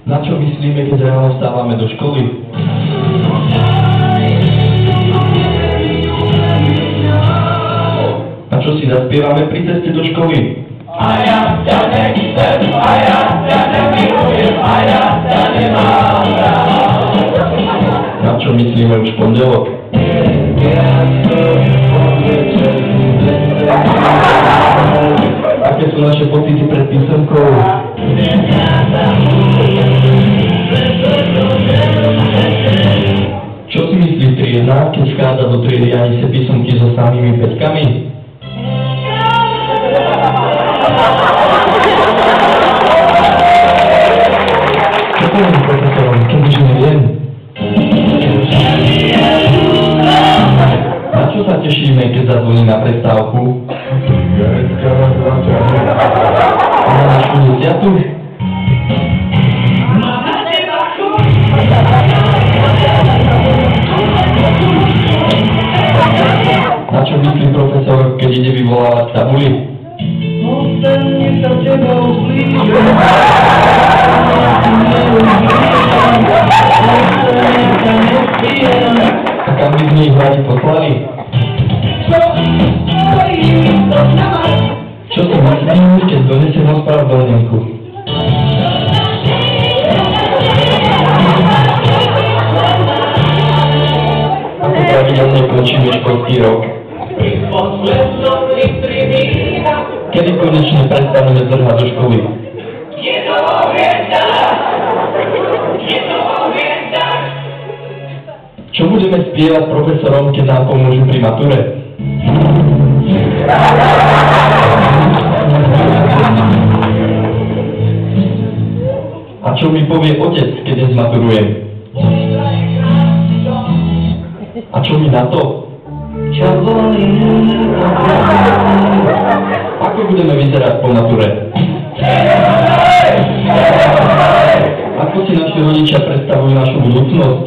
Na čo myslíme, keď ráno vstávame do školy? Na čo si zaspievame pri ceste do školy? A ja ťa nechcem, a ja ťa nemilujem, a ja ťa nemám rád. Na čo myslíme už v pondelok? Aké sú naše pocity pred písemkou? Čo si myslí triedna, keď vchádza do triedy a nesie písomky so samými peťkami? Čo poviem profesorom, keď už neviem? Na čo sa tešíme, keď zazvoní na prestávku? Na našu desiatu? Na čo myslí profesor, keď ide vyvolávať tabuli? A kam by sme ich radi poslali? Čo si myslí, keď donesiem ospravedlnenku? Ako pravidelne končíme školský rok? Kedy konečne prestaneme zdrhať do školy? Čo budeme spievať profesorom, keď nám pomôžu pri mature? A čo mi povie otec, keď dnes maturujem? A čo mi na to? Ako budeme vyzerať po mature? Ako si naši rodičia predstavujú našu budúcnosť?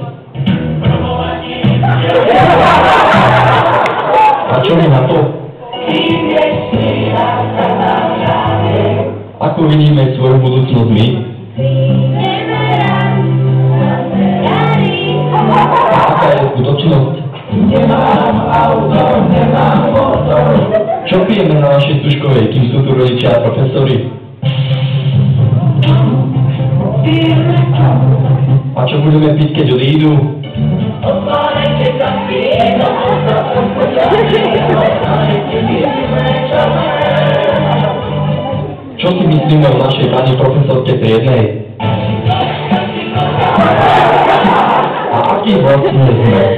A čo mi na to? Ako vidíme svoju budúcnosť my? A aká je skutočnosť? Čo pijeme na našej stužkovej, kým sú tu rodičia a profesori? A čo budeme piť, keď odídu? Čo si myslíme o našej pani profesorke triednej? A aký vlastne sme?